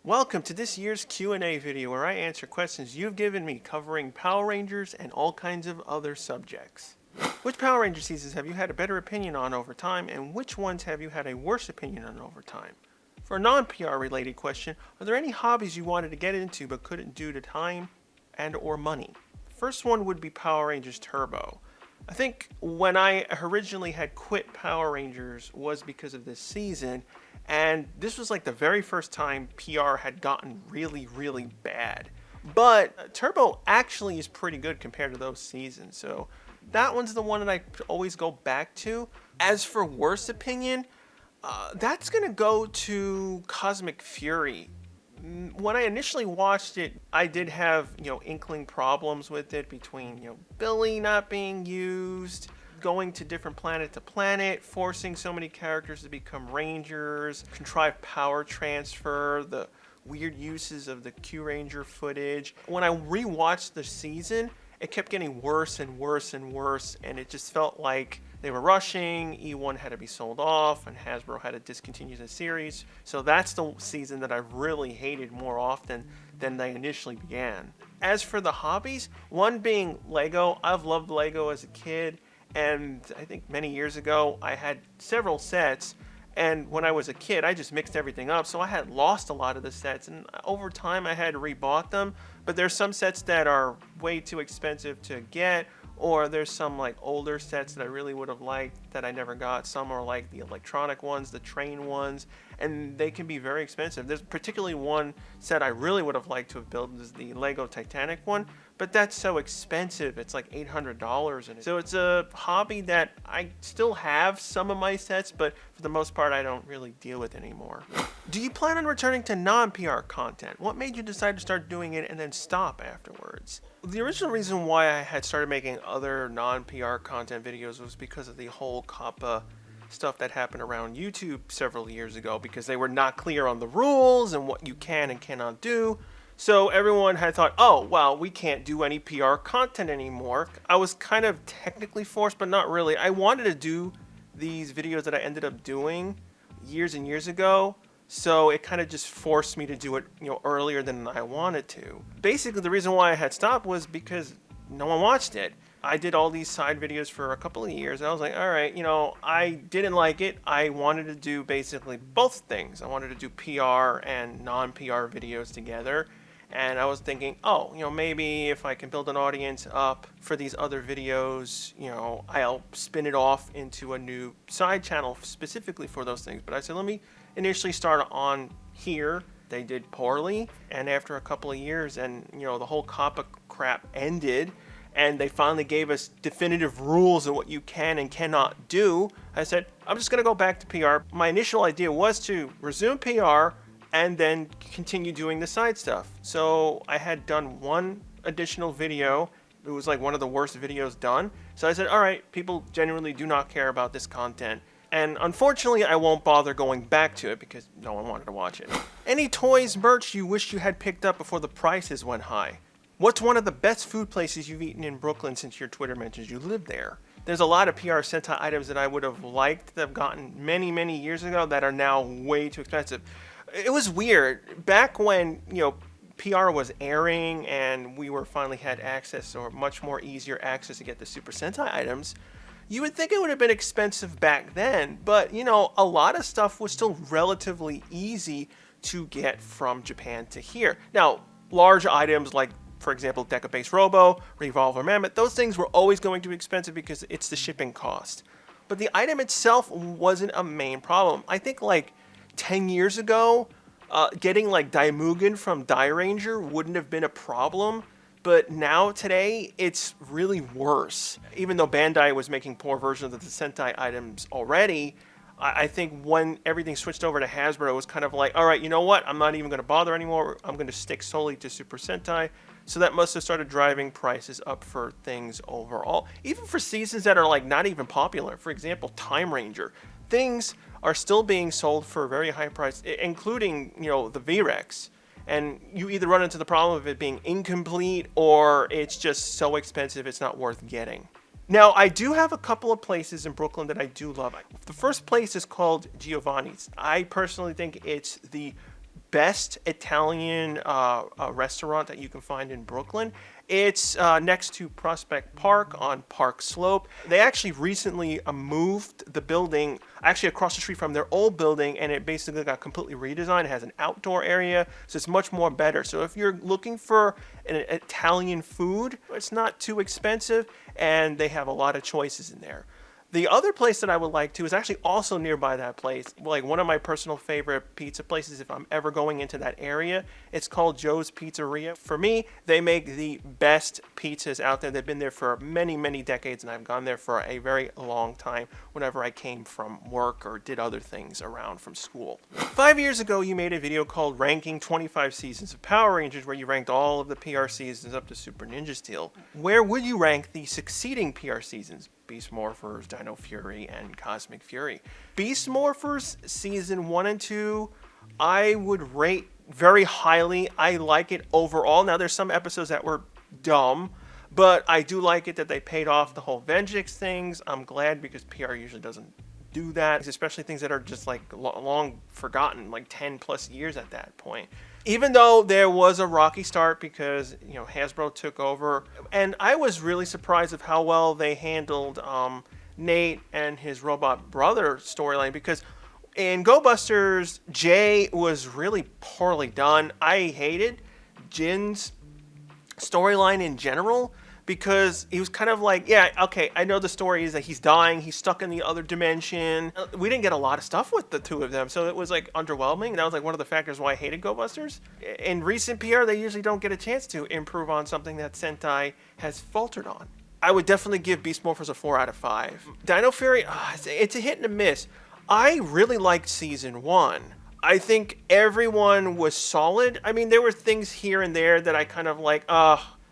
Welcome to this year's Q&A video where I answer questions you've given me covering Power Rangers and all kinds of other subjects. Which Power Ranger seasons have you had a better opinion on over time, and which ones have you had a worse opinion on over time? For a non-PR related question, are there any hobbies you wanted to get into but couldn't due to time and or money? The first one would be Power Rangers Turbo. I think when I originally had quit Power Rangers was because of this season, and this was like the very first time PR had gotten really bad. But Turbo actually is pretty good compared to those seasons, so that one's the one that I always go back to. As for worst opinion, that's gonna go to Cosmic Fury. When I initially watched it, I did have, inkling problems with it between, Billy not being used, going to different planet to planet, forcing so many characters to become Rangers, contrived power transfer, the weird uses of the Q Ranger footage. When I rewatched the season, it kept getting worse and worse and worse, and it just felt like they were rushing. E1 had to be sold off, and Hasbro had to discontinue the series. So that's the season that I really hated more often than they initially began. As for the hobbies, one being Lego. I've loved Lego as a kid, and I think many years ago I had several sets. And when I was a kid, I just mixed everything up, so I had lost a lot of the sets, and over time I had rebought them. But there's some sets that are way too expensive to get, or there's some like older sets that I really would have liked that I never got. Some are like the electronic ones, the train ones, and they can be very expensive. There's particularly one set I really would have liked to have built, is the Lego Titanic one, but that's so expensive. It's like $800 in it. So it's a hobby that I still have some of my sets, but for the most part I don't really deal with anymore. Do you plan on returning to non-PR content? What made you decide to start doing it and then stop afterwards? The original reason why I had started making other non-PR content videos was because of the whole COPPA stuff that happened around YouTube several years ago, because they were not clear on the rules and what you can and cannot do. So everyone had thought, oh, well, we can't do any PR content anymore. I was kind of technically forced, but not really. I wanted to do these videos that I ended up doing years and years ago, so it kind of just forced me to do it, earlier than I wanted to. Basically, the reason why I had stopped was because no one watched it. I did all these side videos for a couple of years, and I was like, all right, I didn't like it. I wanted to do basically both things. I wanted to do PR and non-PR videos together. And I was thinking, maybe if I can build an audience up for these other videos, I'll spin it off into a new side channel specifically for those things. But I said, let me initially start on here. They did poorly. And after a couple of years and, the whole COPPA crap ended, and they finally gave us definitive rules of what you can and cannot do, I said, I'm just going to go back to PR. My initial idea was to resume PR and then continue doing the side stuff. So I had done one additional video. It was like one of the worst videos done. So I said, all right, people genuinely do not care about this content. And unfortunately, I won't bother going back to it because no one wanted to watch it. Any toys, merch you wish you had picked up before the prices went high? What's one of the best food places you've eaten in Brooklyn since your Twitter mentions you live there? There's a lot of PR Sentai items that I would have liked to have gotten many years ago that are now way too expensive. It was weird. Back when, PR was airing and we were finally had access, or much more easier access to get the Super Sentai items, you would think it would have been expensive back then, but, a lot of stuff was still relatively easy to get from Japan to here. Now, large items like, for example, Deca Base Robo, Revolver Mammoth, those things were always going to be expensive because it's the shipping cost. But the item itself wasn't a main problem. I think like 10 years ago, getting like Daimugen from Dairanger wouldn't have been a problem, but now today it's really worse. Even though Bandai was making poor versions of the Sentai items already, I think when everything switched over to Hasbro, it was kind of like, all right, you know what? I'm not even going to bother anymore. I'm going to stick solely to Super Sentai. So that must have started driving prices up for things overall. Even for seasons that are like not even popular. For example, Time Ranger. Things are still being sold for a very high price, including, the VREX. And you either run into the problem of it being incomplete or it's just so expensive it's not worth getting. Now, I do have a couple of places in Brooklyn that I do love. The first place is called Giovanni's. I personally think it's the best Italian restaurant that you can find in Brooklyn. It's next to Prospect Park on Park Slope. They actually recently moved the building actually across the street from their old building, and it basically got completely redesigned. It has an outdoor area, so it's much more better. So if you're looking for an Italian food, it's not too expensive, and they have a lot of choices in there. The other place that I would like to is actually also nearby that place. Like one of my personal favorite pizza places if I'm ever going into that area. It's called Joe's Pizzeria. For me, they make the best pizzas out there. They've been there for many, many decades, and I've gone there for a very long time whenever I came from work or did other things around from school. 5 years ago, you made a video called Ranking 25 Seasons of Power Rangers, where you ranked all of the PR seasons up to Super Ninja Steel. Where would you rank the succeeding PR seasons? Beast Morphers, Dino Fury, and Cosmic Fury. Beast Morphers season 1 and 2, I would rate very highly. I like it overall. Now, there's some episodes that were dumb, but I do like it that they paid off the whole Vengeance things. I'm glad because PR usually doesn't do that, especially things that are just like long forgotten, like 10 plus years at that point. Even though there was a rocky start because, you know, Hasbro took over. And I was really surprised of how well they handled Nate and his robot brother storyline, because in Go Busters, Jay was really poorly done. I hated Jin's storyline in general, because he was kind of like, yeah, okay, I know the story is that he's dying, he's stuck in the other dimension. We didn't get a lot of stuff with the two of them, so it was like underwhelming. That was like one of the factors why I hated Go Busters. In recent PR, they usually don't get a chance to improve on something that Sentai has faltered on. I would definitely give Beast Morphers a 4 out of 5. Dino Fury, it's a hit and a miss. I really liked season 1. I think everyone was solid. I mean, there were things here and there that I kind of like,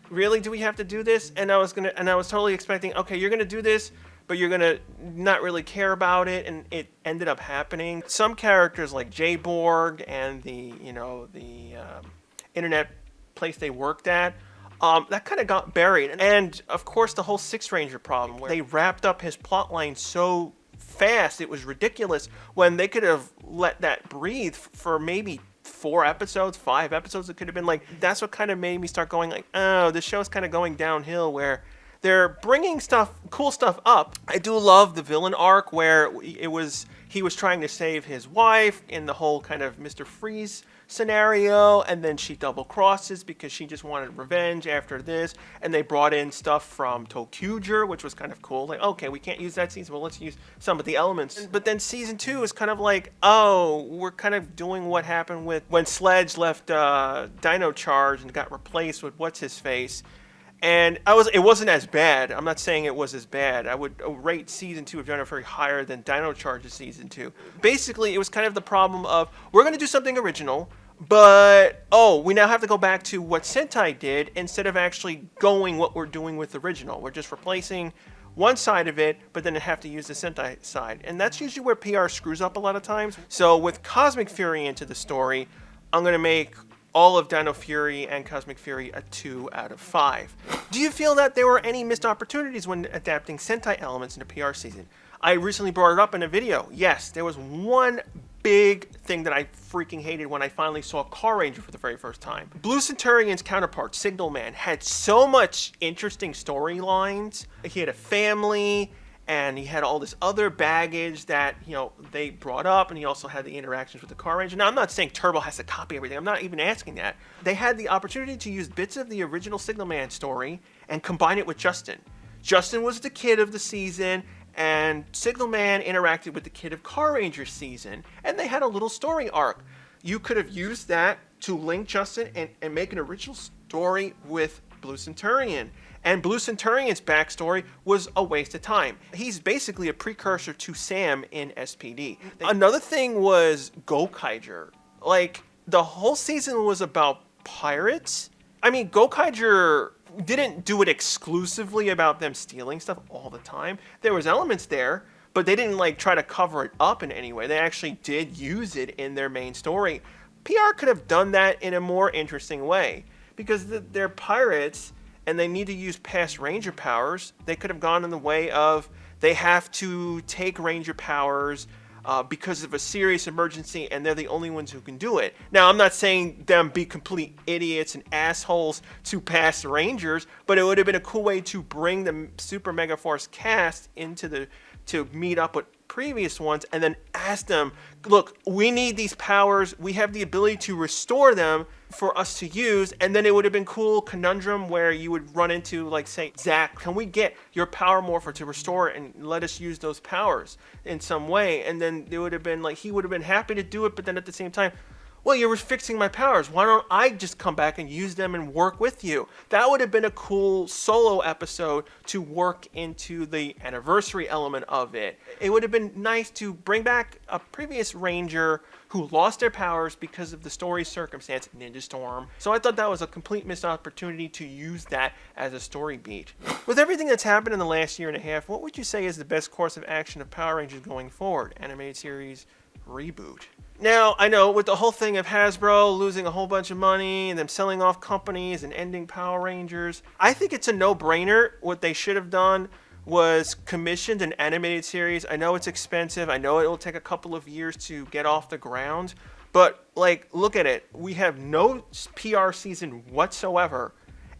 really, do we have to do this? And I was totally expecting, okay, you're gonna do this, but you're gonna not really care about it, and it ended up happening. Some characters like J-Borg and the internet place they worked at, that kind of got buried. And of course, the whole Six Ranger problem, where they wrapped up his plotline so fast, it was ridiculous, when they could have let that breathe for maybe 4 episodes, 5 episodes. It could have been like, that's what kind of made me start going like, oh, this show's kind of going downhill, where they're bringing cool stuff up. I do love the villain arc where he was trying to save his wife in the whole kind of Mr. Freeze scenario, and then she double crosses because she just wanted revenge after this, and they brought in stuff from Tokuger, which was kind of cool. Like, okay, we can't use that season, well, let's use some of the elements. But then season 2 is kind of like, oh, we're kind of doing what happened with when Sledge left Dino Charge and got replaced with what's-his-face. And it wasn't as bad. I'm not saying it was as bad. I would rate season 2 of Dino Fury higher than Dino Charge's season 2. Basically, it was kind of the problem of, we're going to do something original, but, we now have to go back to what Sentai did instead of actually going what we're doing with the original. We're just replacing one side of it, but then have to use the Sentai side. And that's usually where PR screws up a lot of times. So with Cosmic Fury into the story, I'm going to make all of Dino Fury and Cosmic Fury a 2 out of 5. Do you feel that there were any missed opportunities when adapting Sentai elements into PR season? I recently brought it up in a video. Yes, there was one big thing that I freaking hated when I finally saw Car Ranger for the very first time. Blue Centurion's counterpart, Signal Man, had so much interesting storylines. He had a family, and he had all this other baggage that, they brought up, and he also had the interactions with the Car Ranger. Now, I'm not saying Turbo has to copy everything. I'm not even asking that. They had the opportunity to use bits of the original Signal Man story and combine it with Justin. Justin was the kid of the season, and Signal Man interacted with the kid of Car Ranger season, and they had a little story arc. You could have used that to link Justin and make an original story with Blue Centurion. And Blue Centurion's backstory was a waste of time. He's basically a precursor to Sam in SPD. Another thing was Gokaiger. Like, the whole season was about pirates. I mean, Gokaiger didn't do it exclusively about them stealing stuff all the time. There was elements there, but they didn't try to cover it up in any way. They actually did use it in their main story. PR could have done that in a more interesting way, because they're pirates and they need to use past Ranger powers. They could have gone in the way of, they have to take Ranger powers because of a serious emergency, and they're the only ones who can do it. Now, I'm not saying them be complete idiots and assholes to past Rangers, but it would have been a cool way to bring the Super Mega Force cast to meet up with previous ones, and then ask them, look, we need these powers, we have the ability to restore them for us to use. And then it would have been cool conundrum where you would run into, like, say, Zach, can we get your power morpher to restore it and let us use those powers in some way? And then it would have been like, he would have been happy to do it, but then at the same time, well, you're fixing my powers, why don't I just come back and use them and work with you? That would have been a cool solo episode to work into the anniversary element of it. It would have been nice to bring back a previous Ranger who lost their powers because of the story's circumstance, Ninja Storm. So I thought that was a complete missed opportunity to use that as a story beat. With everything that's happened in the last year and a half, what would you say is the best course of action of Power Rangers going forward? Animated series, reboot. Now, I know with the whole thing of Hasbro losing a whole bunch of money and them selling off companies and ending Power Rangers, I think it's a no-brainer. What they should have done was commissioned an animated series. I know it's expensive. I know it will take a couple of years to get off the ground. But, like, look at it. We have no PR season whatsoever.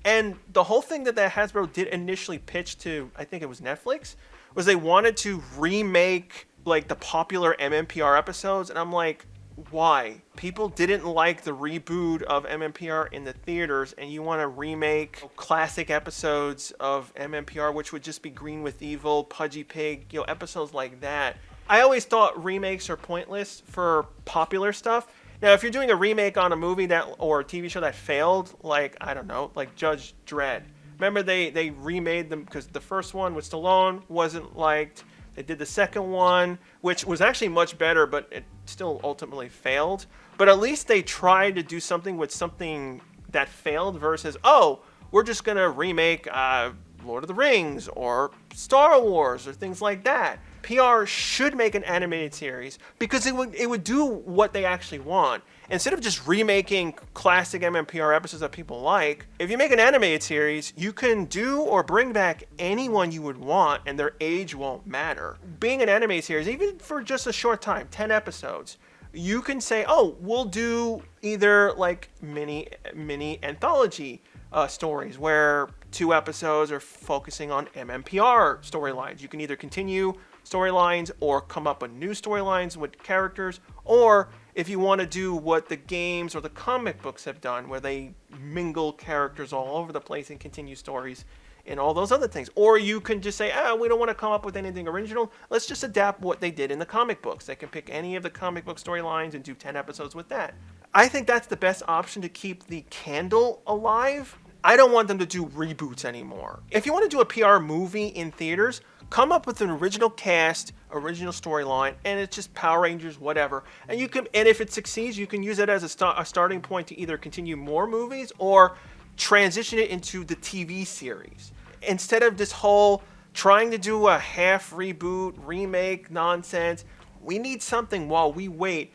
And the whole thing that Hasbro did initially pitch to, I think it was Netflix, was they wanted to remake, like, the popular MMPR episodes. And I'm like, why? People didn't like the reboot of MMPR in the theaters, and you want to remake classic episodes of MMPR, which would just be Green with Evil, Pudgy Pig, episodes like that. I always thought remakes are pointless for popular stuff. Now, if you're doing a remake on a movie or a TV show that failed, like, I don't know, like Judge Dredd. Remember they remade them because the first one with Stallone wasn't liked. They did the second one, which was actually much better, but it still ultimately failed. But at least they tried to do something with something that failed versus, oh, we're just going to remake Lord of the Rings or Star Wars or things like that. PR should make an animated series because it would do what they actually want. Instead of just remaking classic MMPR episodes that people like, if you make an animated series, you can do or bring back anyone you would want and their age won't matter. Being an animated series, even for just a short time, 10 episodes, you can say, oh, we'll do either like mini anthology stories where 2 episodes are focusing on MMPR storylines. You can either continue storylines or come up with new storylines with characters, or if you want to do what the games or the comic books have done, where they mingle characters all over the place and continue stories and all those other things. Or you can just say, we don't want to come up with anything original. Let's just adapt what they did in the comic books. They can pick any of the comic book storylines and do 10 episodes with that. I think that's the best option to keep the candle alive. I don't want them to do reboots anymore. If you want to do a PR movie in theaters, come up with an original cast, original storyline, and it's just Power Rangers, whatever. And if it succeeds, you can use it as a starting point to either continue more movies or transition it into the TV series. Instead of this whole trying to do a half reboot, remake nonsense, we need something while we wait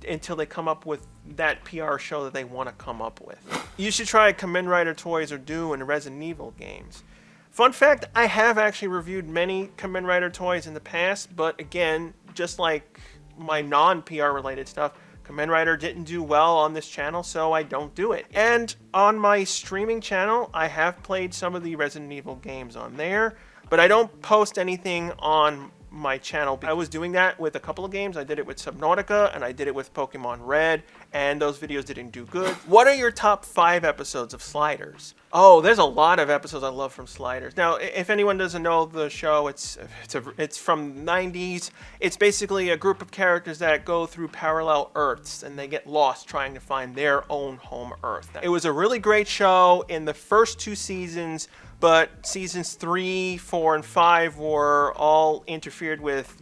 until they come up with that PR show that they want to come up with. You should try Kamen Rider toys or do in Resident Evil games. Fun fact, I have actually reviewed many Kamen Rider toys in the past, but again, just like my non-PR related stuff, Kamen Rider didn't do well on this channel, so I don't do it. And on my streaming channel, I have played some of the Resident Evil games on there, but I don't post anything on my channel. I was doing that with a couple of games. I did it with Subnautica and I did it with Pokemon Red, and those videos didn't do good. What are your top 5 episodes of Sliders? Oh, there's a lot of episodes I love from Sliders. Now, if anyone doesn't know the show, it's from the 90s. It's basically a group of characters that go through parallel Earths and they get lost trying to find their own home Earth. It was a really great show in the first 2 seasons, but seasons 3, 4, and 5 were all interfered with,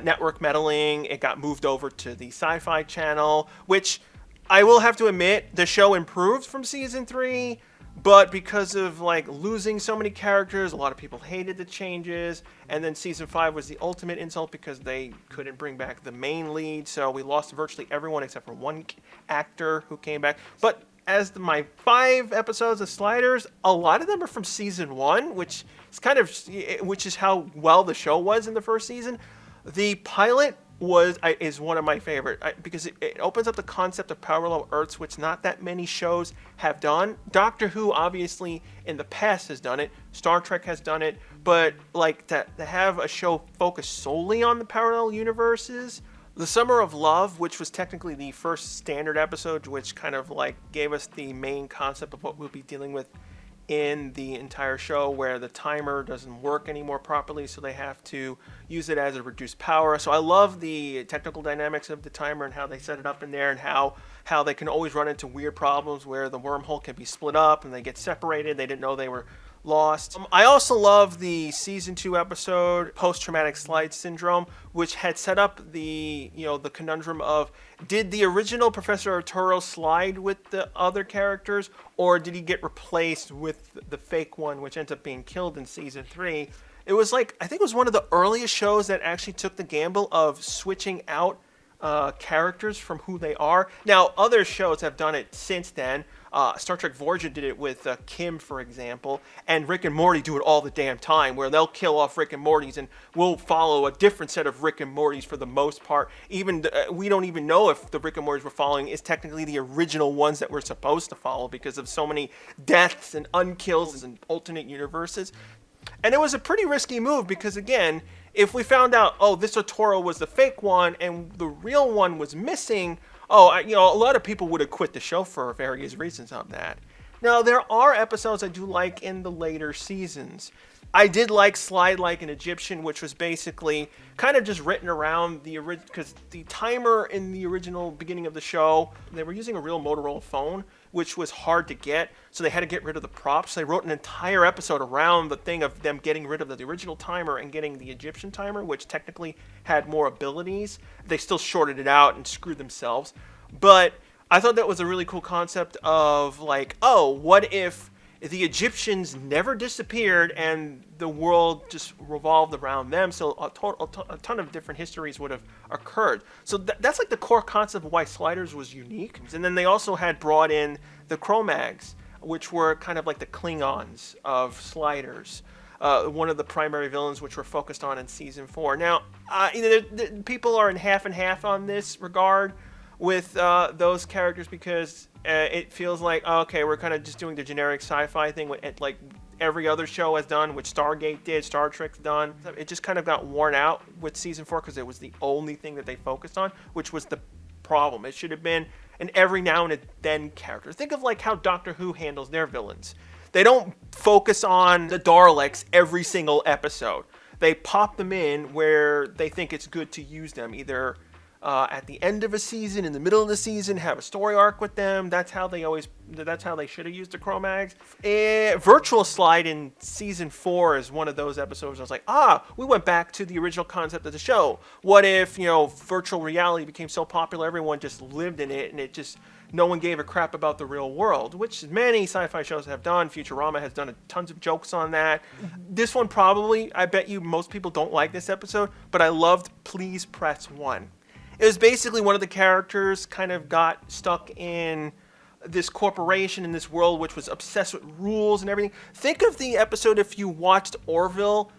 network meddling. It got moved over to the Sci-Fi Channel, which I will have to admit, the show improved from season 3, but because of losing so many characters, a lot of people hated the changes. And then season 5 was the ultimate insult because they couldn't bring back the main lead, so we lost virtually everyone except for one actor who came back. But as my 5 episodes of Sliders, a lot of them are from season 1, which is how well the show was in the first season. The pilot is one of my favorite because it opens up the concept of parallel Earths, which not that many shows have done. Doctor Who obviously in the past has done it. Star Trek has done it, but like to have a show focus solely on the parallel universes. The Summer of Love, which was technically the first standard episode, which kind of like gave us the main concept of what we'll be dealing with in the entire show, where the timer doesn't work anymore properly, so they have to use it as a reduced power. So I love the technical dynamics of the timer and how they set it up in there, and how they can always run into weird problems where the wormhole can be split up and they get separated. They didn't know they were lost. I also love the season 2 episode Post-Traumatic Slide Syndrome, which had set up the the conundrum of, did the original Professor Arturo slide with the other characters, or did he get replaced with the fake one, which ends up being killed in season 3? It was like, I think it was one of the earliest shows that actually took the gamble of switching out characters from who they are. Now, other shows have done it since then. Star Trek Voyager did it with Kim, for example, and Rick and Morty do it all the damn time, where they'll kill off Rick and Morty's and we'll follow a different set of Rick and Morty's for the most part. Even we don't even know if the Rick and Morty's we're following is technically the original ones that we're supposed to follow, because of so many deaths and unkills and alternate universes. And it was a pretty risky move, because again, if we found out, oh, this Arturo was the fake one and the real one was missing, a lot of people would have quit the show for various reasons on that. Now, there are episodes I do like in the later seasons. I did like Slide Like an Egyptian, which was basically kind of just written around the original, because the timer in the original beginning of the show, they were using a real Motorola phone, which was hard to get, so they had to get rid of the props. They wrote an entire episode around the thing of them getting rid of the original timer and getting the Egyptian timer, which technically had more abilities. They still shorted it out and screwed themselves. But I thought that was a really cool concept of like, oh, what if the Egyptians never disappeared and the world just revolved around them? So a ton of different histories would have occurred. So that's like the core concept of why Sliders was unique. And then they also had brought in the Cro-Mags, which were kind of like the Klingons of Sliders. One of the primary villains, which we're focused on in season 4. Now, people are in half and half on this regard with those characters, because it feels like, okay, we're kind of just doing the generic sci-fi thing like every other show has done, which Stargate did, Star Trek's done. It just kind of got worn out with season 4 because it was the only thing that they focused on, which was the problem. It should have been an every now and then character. Think of like how Doctor Who handles their villains. They don't focus on the Daleks every single episode. They pop them in where they think it's good to use them, either at the end of a season, in the middle of the season, have a story arc with them. That's how they should have used the Cro-Mags. Virtual Slide in season 4 is one of those episodes. I was like, we went back to the original concept of the show. What if, virtual reality became so popular, everyone just lived in it, and no one gave a crap about the real world, which many sci-fi shows have done. Futurama has done tons of jokes on that. This one probably, I bet you most people don't like this episode, but I loved Please Press 1. It was basically one of the characters kind of got stuck in this corporation in this world which was obsessed with rules and everything. Think of the episode, if you watched Orville,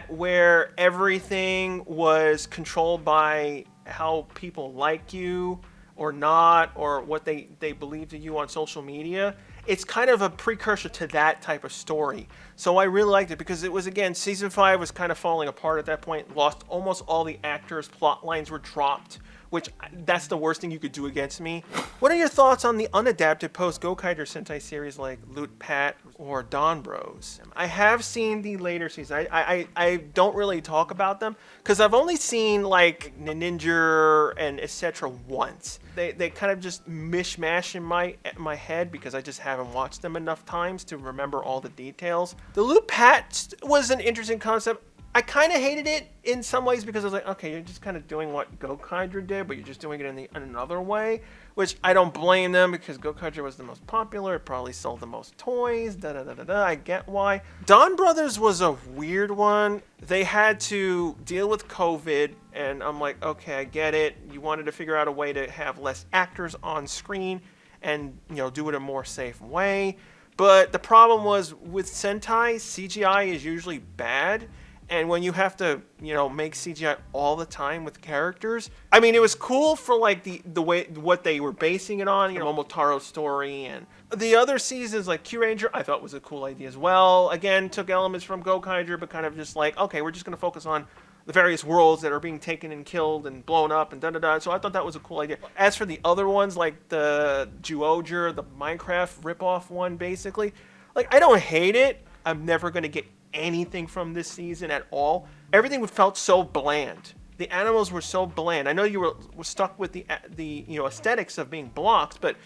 where everything was controlled by how people like you or not, or what they believed of you on social media. It's kind of a precursor to that type of story. So I really liked it, because it was, again, season 5 was kind of falling apart at that point. Lost almost all the actors. Plot lines were dropped, which that's the worst thing you could do against me. What are your thoughts on the unadapted Post-Gokaiger Sentai series like Loot Pat or Dawn Bros? I have seen the later seasons. I don't really talk about them because I've only seen like Ninja and etc. once. They kind of just mishmash in my head because I just haven't watched them enough times to remember all the details. The Loot Pat was an interesting concept. I kind of hated it in some ways because I was like, okay, you're just kind of doing what Gokaiger did, but you're just doing it in another way, which I don't blame them, because Gokaiger was the most popular. It probably sold the most toys. I get why. Dawn Brothers was a weird one. They had to deal with COVID, and I'm like, okay, I get it. You wanted to figure out a way to have less actors on screen and, do it a more safe way. But the problem was with Sentai, CGI is usually bad. And when you have to, you know, make CGI all the time with characters, I mean, it was cool for like the way what they were basing it on, you know, Momotaro's story, and the other seasons like Q-Ranger, I thought was a cool idea as well. Again, took elements from Gokaiger, but kind of just like, okay, we're just gonna focus on the various worlds that are being taken and killed and blown up and da-da-da. So I thought that was a cool idea. As for the other ones, like the Zyuohger, the Minecraft ripoff one, basically, like, I don't hate it. I'm never going to get anything from this season at all. Everything felt so bland. The animals were so bland. I know you were stuck with the you know, aesthetics of being blocks, but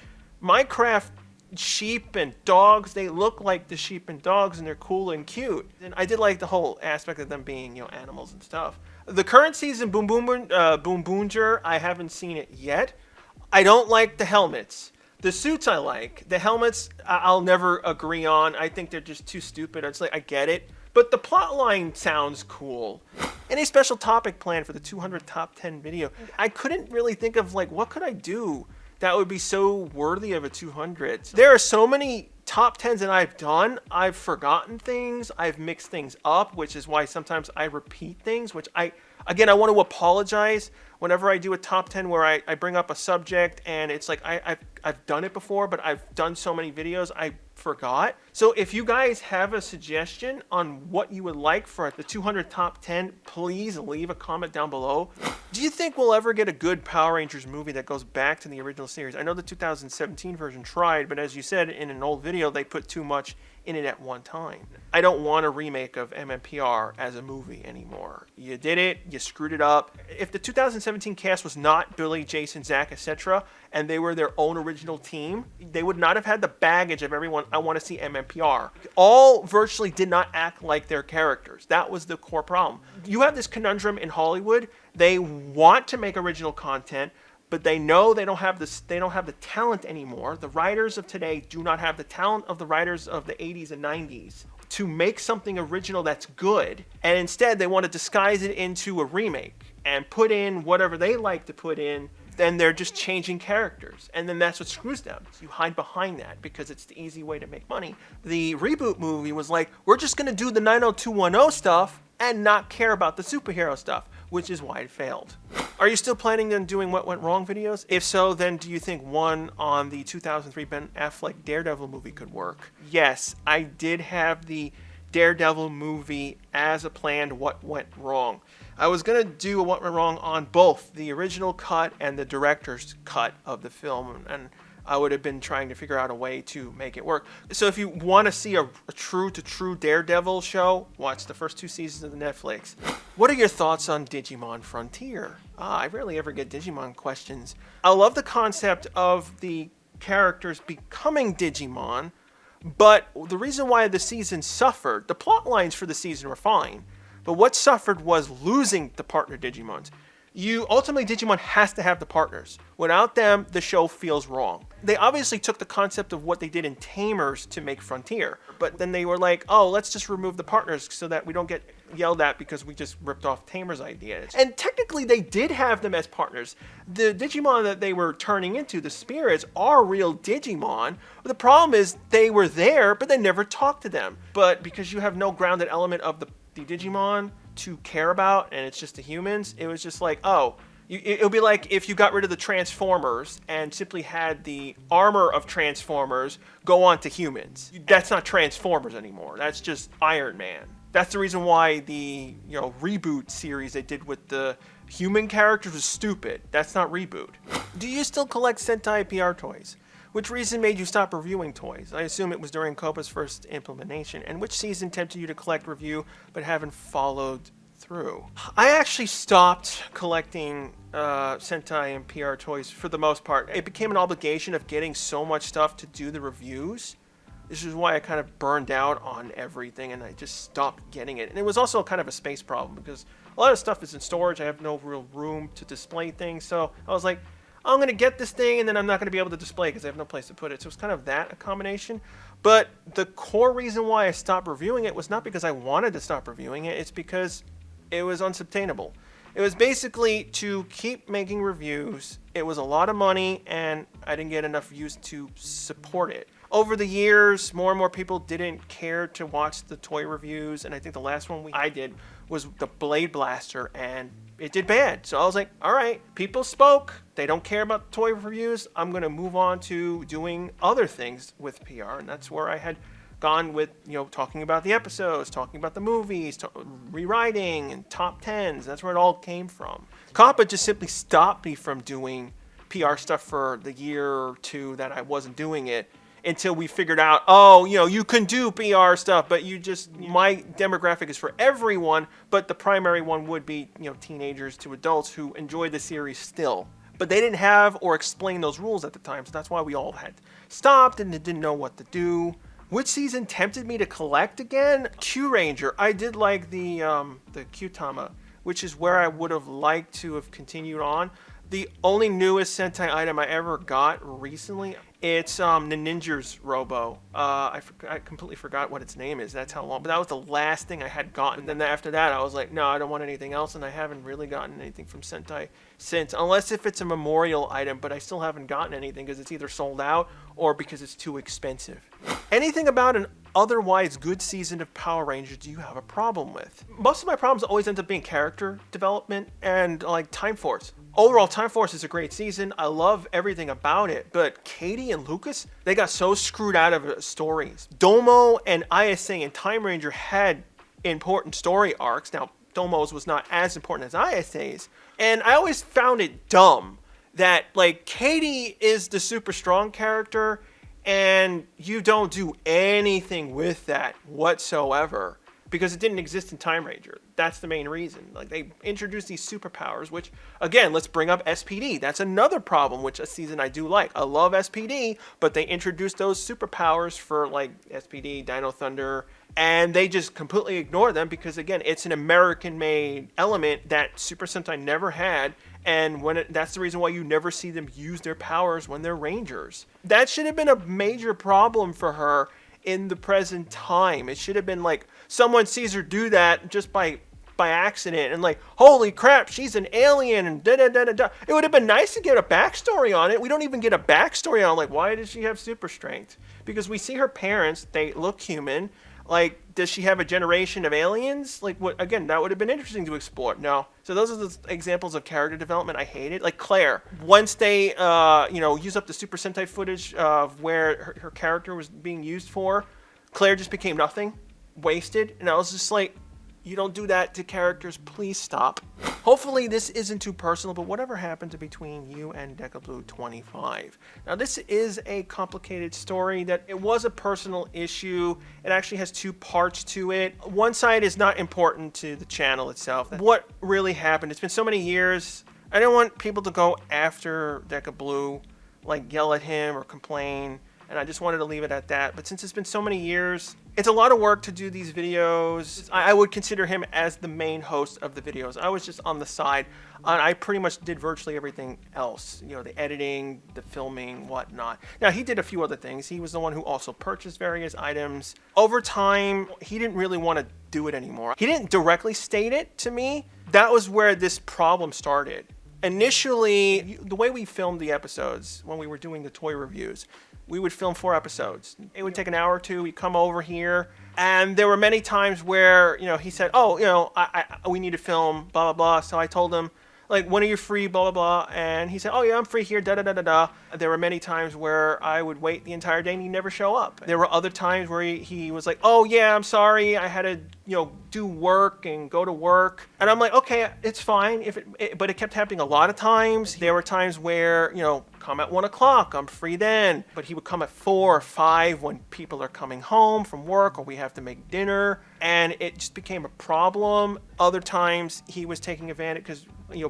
Minecraft sheep and dogs, they look like the sheep and dogs, and they're cool and cute. And I did like the whole aspect of them being, you know, animals and stuff. The current season, Boom Boonger, I haven't seen it yet. I don't like the helmets. The suits I like. The helmets, I'll never agree on. I think they're just too stupid. It's like, I get it. But the plot line sounds cool. Any special topic planned for the 200 top 10 video? I couldn't really think of, like, what could I do that would be so worthy of a 200. There are so many top 10s that I've done. I've forgotten things. I've mixed things up, which is why sometimes I repeat things, which again, I want to apologize whenever I do a top 10 where I bring up a subject and it's like I've done it before, but I've done so many videos I forgot. So if you guys have a suggestion on what you would like for the 200 top 10, please leave a comment down below. Do you think we'll ever get a good Power Rangers movie that goes back to the original series? I know the 2017 version tried, but as you said in an old video, they put too much in it at one time. I don't want a remake of MMPR as a movie anymore. You did it, you screwed it up. If the 2017 cast was not Billy, Jason, Zach, etc., and they were their own original team, they would not have had the baggage of everyone, I want to see MMPR. All virtually did not act like their characters. That was the core problem. You have this conundrum in Hollywood. They want to make original content, but they know they don't have the talent anymore. The writers of today do not have the talent of the writers of the 80s and 90s to make something original that's good. And instead, they want to disguise it into a remake and put in whatever they like to put in. Then they're just changing characters. And then that's what screws them. So you hide behind that because it's the easy way to make money. The reboot movie was like, we're just going to do the 90210 stuff and not care about the superhero stuff, which is why it failed. Are you still planning on doing What Went Wrong videos? If so, then do you think one on the 2003 Ben Affleck Daredevil movie could work? Yes, I did have the Daredevil movie as a planned What Went Wrong. I was going to do a What Went Wrong on both the original cut and the director's cut of the film, and I would have been trying to figure out a way to make it work. So if you want to see a true Daredevil show, watch the first 2 seasons of the Netflix. What are your thoughts on Digimon Frontier? I rarely ever get Digimon questions. I love the concept of the characters becoming Digimon, but the reason why the season suffered, the plot lines for the season were fine, but what suffered was losing the partner Digimons. Ultimately, Digimon has to have the partners. Without them, the show feels wrong. They obviously took the concept of what they did in Tamers to make Frontier, but then they were like, oh, let's just remove the partners so that we don't get yelled at because we just ripped off Tamers' ideas. And technically, they did have them as partners. The Digimon that they were turning into, the spirits, are real Digimon. The problem is they were there, but they never talked to them. But because you have no grounded element of the Digimon to care about, and it's just the humans, it was just like, oh, it would be like if you got rid of the Transformers and simply had the armor of Transformers go on to humans. That's not Transformers anymore. That's just Iron Man. That's the reason why the reboot series they did with the human characters was stupid. That's not reboot. Do you still collect Sentai PR toys? Which reason made you stop reviewing toys? I assume it was during Copa's first implementation. And which season tempted you to collect review but haven't followed through? I actually stopped collecting Sentai and PR toys for the most part. It became an obligation of getting so much stuff to do the reviews. This is why I kind of burned out on everything and I just stopped getting it. And it was also kind of a space problem because a lot of stuff is in storage. I have no real room to display things. So I was like, I'm going to get this thing and then I'm not going to be able to display it because I have no place to put it. So it's kind of that a combination. But the core reason why I stopped reviewing it was not because I wanted to stop reviewing it. It's because it was unsustainable. It was basically to keep making reviews. It was a lot of money and I didn't get enough views to support it. Over the years, more and more people didn't care to watch the toy reviews. And I think the last one I did was the Blade Blaster, and it did bad. So I was like, all right, people spoke. They don't care about toy reviews. I'm going to move on to doing other things with PR. And that's where I had gone with, talking about the episodes, talking about the movies, rewriting and top 10s. That's where it all came from. Kappa just simply stopped me from doing PR stuff for the year or two that I wasn't doing it, until we figured out, you can do PR stuff, but my demographic is for everyone, but the primary one would be, teenagers to adults who enjoy the series still. But they didn't have or explain those rules at the time, so that's why we all had stopped and didn't know what to do. Which season tempted me to collect again? Q Ranger. I did like the Q-Tama, which is where I would have liked to have continued on. The only newest Sentai item I ever got recently, it's the Ninja's Robo. I completely forgot what its name is. That's how long. But that was the last thing I had gotten. Then after that, I was like, no, I don't want anything else. And I haven't really gotten anything from Sentai since. Unless if it's a memorial item. But I still haven't gotten anything because it's either sold out or because it's too expensive. Anything about an otherwise good season of Power Rangers do you have a problem with? Most of my problems always end up being character development and like Time Force. Overall, Time Force is a great season. I love everything about it. But Katie and Lucas, they got so screwed out of stories. Domo and ISA and Time Ranger had important story arcs. Now, Domo's was not as important as ISA's. And I always found it dumb that, like, Katie is the super strong character and you don't do anything with that whatsoever. Because it didn't exist in Time Ranger. That's the main reason. Like, they introduced these superpowers, which, again, let's bring up SPD. That's another problem, which a season I do like. I love SPD, but they introduced those superpowers for, like, SPD, Dino Thunder, and they just completely ignore them because, again, it's an American-made element that Super Sentai never had, and that's the reason why you never see them use their powers when they're Rangers. That should have been a major problem for her in the present time. It should have been like someone sees her do that just by accident and like, holy crap, she's an alien and da da da da da. It would have been nice to get a backstory on it. We don't even get a backstory on like why does she have super strength? Because we see her parents, they look human. Like, does she have a generation of aliens? Like, what? Again, that would have been interesting to explore. No. So those are the examples of character development I hated. Like Claire, once they, use up the Super Sentai footage of where her character was being used for, Claire just became nothing, wasted. And I was just like, you don't do that to characters. Please stop. Hopefully this isn't too personal, but whatever happened between you and Deca Blue 25? Now this is a complicated story that it was a personal issue. It actually has two parts to it. One side is not important to the channel itself. What really happened? It's been so many years. I didn't want people to go after Deca Blue, like yell at him or complain. And I just wanted to leave it at that. But since it's been so many years, it's a lot of work to do these videos. I would consider him as the main host of the videos. I was just on the side. I pretty much did virtually everything else. The editing, the filming, whatnot. Now, he did a few other things. He was the one who also purchased various items. Over time, he didn't really want to do it anymore. He didn't directly state it to me. That was where this problem started. Initially, the way we filmed the episodes when we were doing the toy reviews, we would film 4 episodes. It would take an hour or two. We'd come over here. And there were many times where, he said, we need to film, blah, blah, blah. So I told him, like, when are you free, blah, blah, blah. And he said, oh, yeah, I'm free here, da, da, da, da, da. There were many times where I would wait the entire day and he'd never show up. There were other times where he was like, oh, yeah, I'm sorry. I had to, do work and go to work. And I'm like, okay, it's fine. But it kept happening a lot of times. There were times where, come at 1 o'clock, I'm free then. But he would come at 4 or 5 when people are coming home from work or we have to make dinner. And it just became a problem. Other times he was taking advantage because,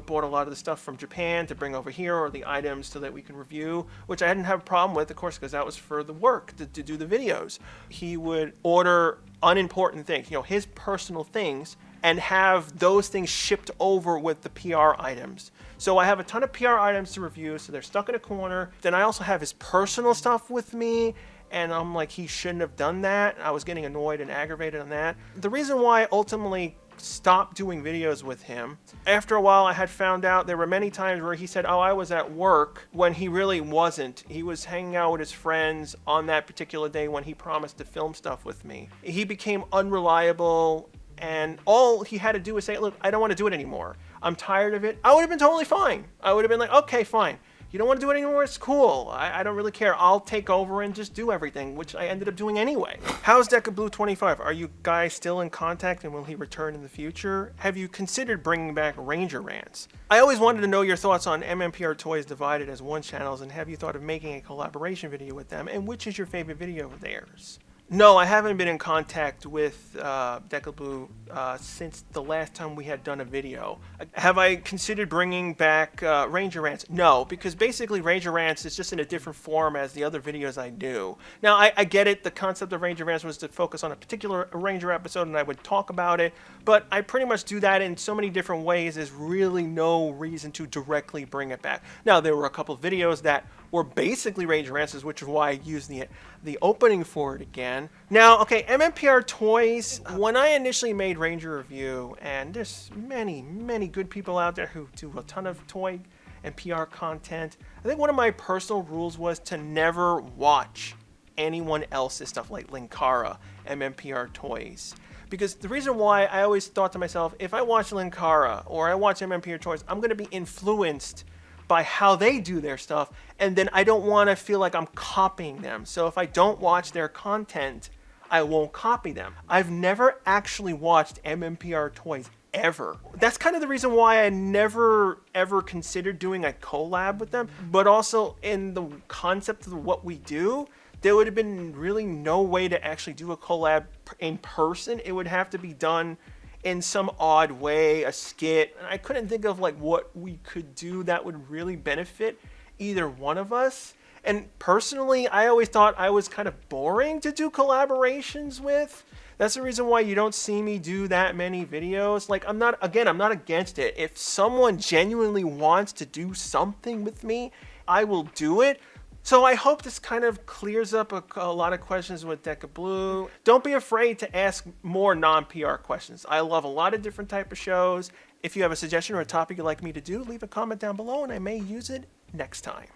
bought a lot of the stuff from Japan to bring over here or the items so that we can review, which I didn't have a problem with, of course, because that was for the work to do the videos. He would order unimportant things, his personal things, and have those things shipped over with the PR items. So I have a ton of PR items to review, so they're stuck in a corner. Then I also have his personal stuff with me, and I'm like, he shouldn't have done that. I was getting annoyed and aggravated on that. The reason why I ultimately stopped doing videos with him, after a while I had found out there were many times where he said, oh, I was at work, when he really wasn't. He was hanging out with his friends on that particular day when he promised to film stuff with me. He became unreliable and all he had to do was say, look, I don't want to do it anymore. I'm tired of it. I would have been totally fine. I would have been like, okay, fine. You don't want to do it anymore? It's cool. I don't really care. I'll take over and just do everything, which I ended up doing anyway. How's Deca Blue 25? Are you guys still in contact, and will he return in the future? Have you considered bringing back Ranger Rants? I always wanted to know your thoughts on MMPR Toys divided as one channels, and have you thought of making a collaboration video with them, and which is your favorite video of theirs? No, I haven't been in contact with Deca Blue since the last time we had done a video. Have I considered bringing back Ranger Rants? No, because basically Ranger Rants is just in a different form as the other videos I do. Now, I get it. The concept of Ranger Rants was to focus on a particular Ranger episode, and I would talk about it. But I pretty much do that in so many different ways. There's really no reason to directly bring it back. Now, there were a couple of videos that were basically Ranger Rants, which is why I used the opening for it again. Now, okay, MMPR Toys, when I initially made Ranger Review, and there's many, many good people out there who do a ton of toy and PR content, I think one of my personal rules was to never watch anyone else's stuff like Linkara, MMPR Toys. Because the reason why I always thought to myself, if I watch Linkara or I watch MMPR Toys, I'm going to be influenced by how they do their stuff, and then I don't want to feel like I'm copying them. So if I don't watch their content, I won't copy them. I've never actually watched MMPR Toys ever. That's kind of the reason why I never ever considered doing a collab with them, but also in the concept of what we do, there would have been really no way to actually do a collab in person. It would have to be done in some odd way, a skit. And I couldn't think of like what we could do that would really benefit either one of us. And personally, I always thought I was kind of boring to do collaborations with. That's the reason why you don't see me do that many videos. Like, I'm not against it. If someone genuinely wants to do something with me, I will do it. So I hope this kind of clears up a lot of questions with Deca Blue. Don't be afraid to ask more non-PR questions. I love a lot of different type of shows. If you have a suggestion or a topic you'd like me to do, leave a comment down below and I may use it next time.